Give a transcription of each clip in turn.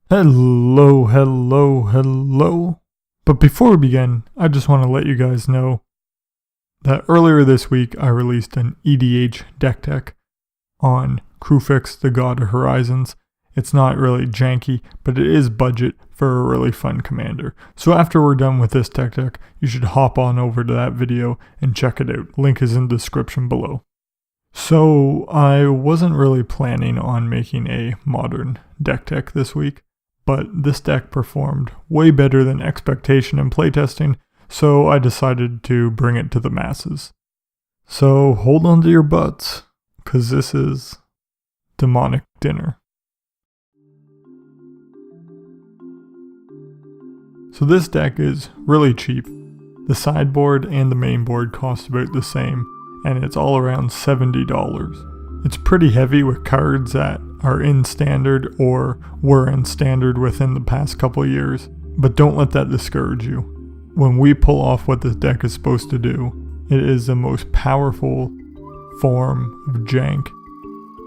Hello. But before we begin, I just want to let you guys know that earlier this week I released an EDH deck tech on Crewfix, the God of Horizons. It's not really janky, but it is budget for a really fun commander. So after we're done with this deck tech, you should hop on over to that video and check it out. Link is in the description below. So I wasn't really planning on making a modern deck tech this week, but this deck performed way better than expectation in playtesting, so I decided to bring it to the masses. So hold on to your butts, because this is Demonic Dinner. So this deck is really cheap. The sideboard and the main board cost about the same, and it's all around $70. It's pretty heavy with cards that are in standard or were in standard within the past couple years, but don't let that discourage you. When we pull off what this deck is supposed to do, it is the most powerful form of jank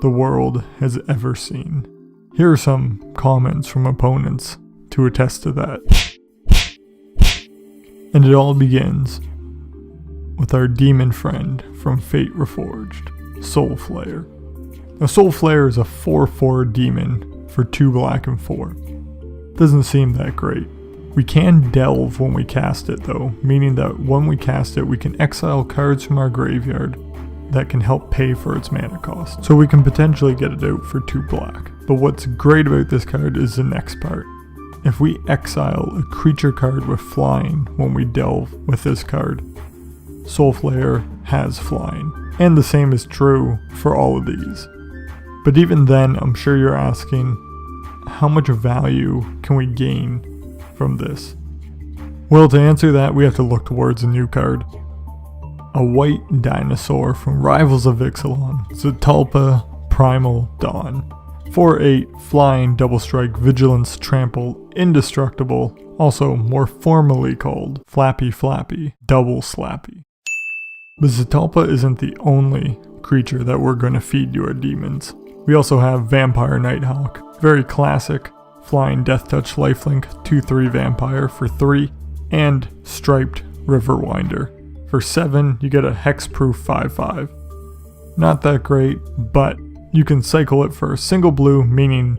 the world has ever seen. Here are some comments from opponents to attest to that. And it all begins with our demon friend from Fate Reforged, Soulflayer. Now Soulflayer is a 4/4 demon for 2 black and 4. Doesn't seem that great. We can delve when we cast it though, meaning that when we cast it we can exile cards from our graveyard that can help pay for its mana cost. So we can potentially get it out for 2 black. But what's great about this card is the next part. If we exile a creature card with flying when we delve with this card, Soulflayer has flying. And the same is true for all of these. But even then, I'm sure you're asking, how much value can we gain from this? Well, to answer that, we have to look towards a new card. A white dinosaur from Rivals of Ixalan, Zetalpa Primal Dawn. 4/8, flying, double strike, vigilance, trample, indestructible, also more formally called Flappy, double slappy. But Zetalpa isn't the only creature that we're going to feed to our demons. We also have Vampire Nighthawk, very classic, flying death touch lifelink, 2/3 vampire for 3, and striped Riverwinder. For 7, you get a hexproof 5/5. Not that great, but you can cycle it for a single blue, meaning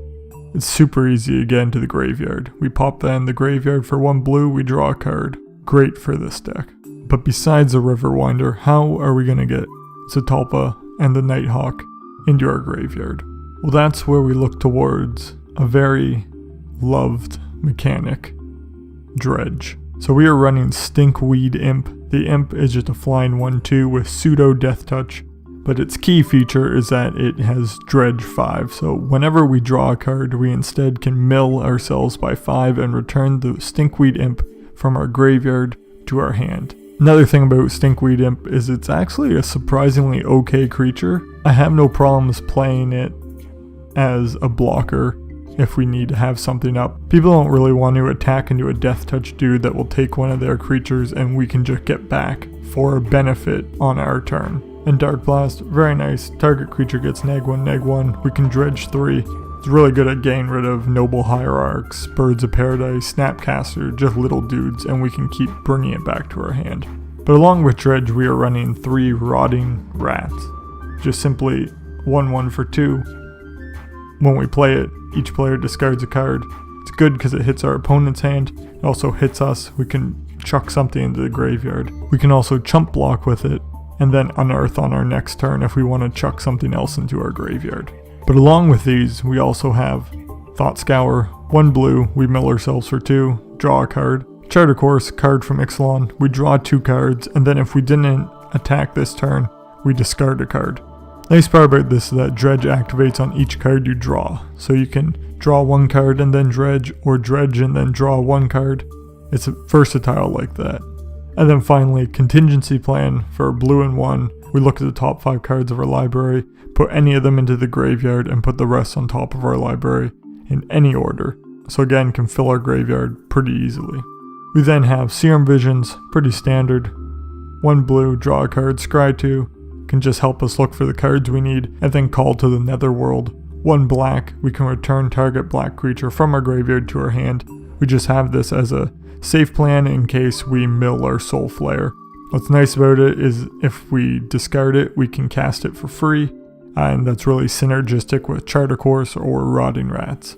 it's super easy to get into the graveyard. We pop that in the graveyard for 1 blue, we draw a card. Great for this deck. But besides the Riverwinder, how are we going to get Zetalpa and the Nighthawk into our graveyard? Well, that's where we look towards a very loved mechanic, dredge. So we are running Stinkweed Imp. The Imp is just a flying 1/2 with pseudo death touch, but its key feature is that it has dredge 5. So whenever we draw a card, we instead can mill ourselves by 5 and return the Stinkweed Imp from our graveyard to our hand. Another thing about Stinkweed Imp is it's actually a surprisingly okay creature. I have no problems playing it as a blocker if we need to have something up. People don't really want to attack into a death touch dude that will take one of their creatures and we can just get back for a benefit on our turn. And Dark Blast, very nice. Target creature gets -1/-1. We can dredge 3. It's really good at getting rid of Noble Hierarchs, Birds of Paradise, Snapcaster, just little dudes, and we can keep bringing it back to our hand. But along with dredge, we are running 3 Rotting Rats. Just simply 1/1 for 2. When we play it, each player discards a card. It's good because it hits our opponent's hand. It also hits us. We can chuck something into the graveyard. We can also chump block with it, and then unearth on our next turn if we want to chuck something else into our graveyard. But along with these, we also have Thought Scour, 1 blue, we mill ourselves for 2, draw a card. Charter Course, card from Ixalan, we draw 2 cards, and then if we didn't attack this turn, we discard a card. Nice part about this is that dredge activates on each card you draw, so you can draw 1 card and then dredge, or dredge and then draw 1 card. It's versatile like that. And then finally, Contingency Plan for blue and 1. We look at the top 5 cards of our library, put any of them into the graveyard, and put the rest on top of our library in any order. So again, can fill our graveyard pretty easily. We then have Serum Visions, pretty standard. 1 blue, draw a card, scry 2, can just help us look for the cards we need, and then call to the Netherworld 1 black, we can return target black creature from our graveyard to our hand. We just have this as a safe plan in case we mill our Soulflayer. What's nice about it is if we discard it, we can cast it for free, and that's really synergistic with Charter Course or Rotting Rats.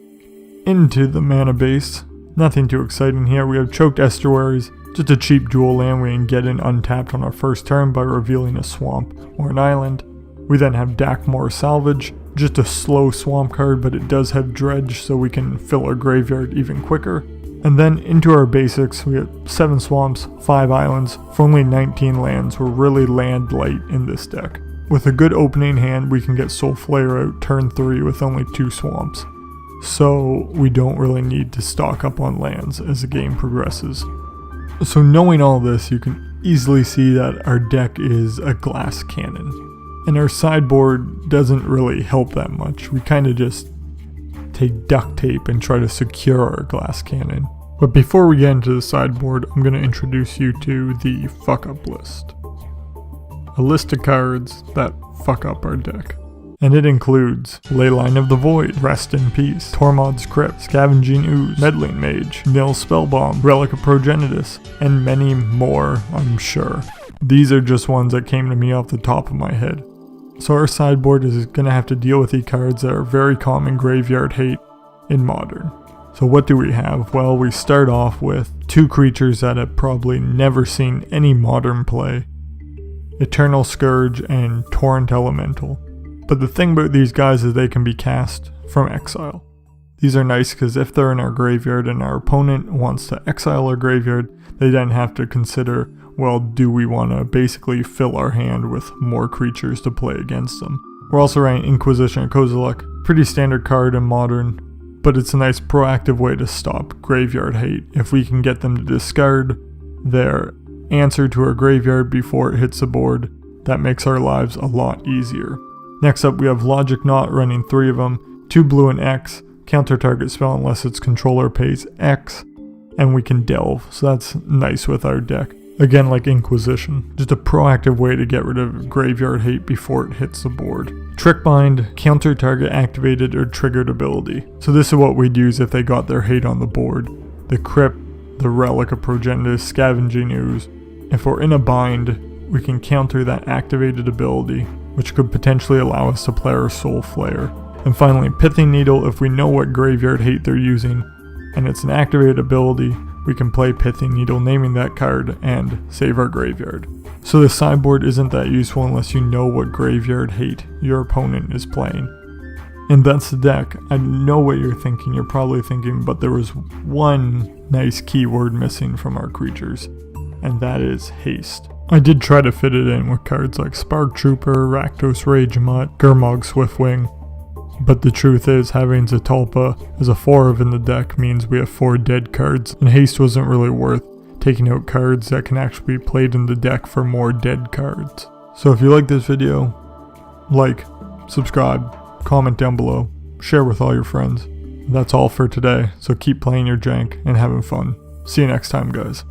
Into the mana base, nothing too exciting here. We have Choked Estuaries, just a cheap dual land we can get in untapped on our first turn by revealing a swamp or an island. We then have Dakmor Salvage, just a slow swamp card, but it does have dredge so we can fill our graveyard even quicker. And then into our basics, we have 7 swamps, 5 islands, for only 19 lands. We're really land light in this deck. With a good opening hand, we can get Soulflayer out turn 3 with only 2 swamps. So we don't really need to stock up on lands as the game progresses. So knowing all this, you can easily see that our deck is a glass cannon. And our sideboard doesn't really help that much. We kind of just take duct tape and try to secure our glass cannon. But before we get into the sideboard, I'm going to introduce you to the fuck up list. A list of cards that fuck up our deck. And it includes Leyline of the Void, Rest in Peace, Tormod's Crypt, Scavenging Ooze, Meddling Mage, Nil Spellbomb, Relic of Progenitus, and many more, I'm sure. These are just ones that came to me off the top of my head. So our sideboard is going to have to deal with these cards that are very common graveyard hate in Modern. So what do we have? Well, we start off with 2 creatures that have probably never seen any Modern play. Eternal Scourge and Torrent Elemental. But the thing about these guys is they can be cast from exile. These are nice because if they're in our graveyard and our opponent wants to exile our graveyard, they then have to consider, well, do we want to basically fill our hand with more creatures to play against them? We're also running Inquisition of Kozilek, pretty standard card in Modern, but it's a nice proactive way to stop graveyard hate. If we can get them to discard their answer to our graveyard before it hits the board, that makes our lives a lot easier. Next up we have Logic Knot running 3 of them, 2 blue and X, counter target spell unless its controller pays X, and we can delve, so that's nice with our deck. Again, like Inquisition, just a proactive way to get rid of graveyard hate before it hits the board. Trickbind, counter target activated or triggered ability. So this is what we'd use if they got their hate on the board. The Crypt, the Relic of Progenitus, Scavenging Ooze. If we're in a bind, we can counter that activated ability, which could potentially allow us to play our Soulflayer. And finally, Pithing Needle, if we know what graveyard hate they're using, and it's an activated ability, we can play Pithing Needle, naming that card, and save our graveyard. So the sideboard isn't that useful unless you know what graveyard hate your opponent is playing. And that's the deck. I know what you're thinking. You're probably thinking, but there was one nice keyword missing from our creatures, and that is haste. I did try to fit it in with cards like Spark Trooper, Rakdos Ragemutt, Gurmag Swiftwing, but the truth is having Zetalpa as a 4 in the deck means we have 4 dead cards, and haste wasn't really worth taking out cards that can actually be played in the deck for more dead cards. So if you like this video, like, subscribe, comment down below, share with all your friends. That's all for today, so keep playing your jank and having fun. See you next time, guys.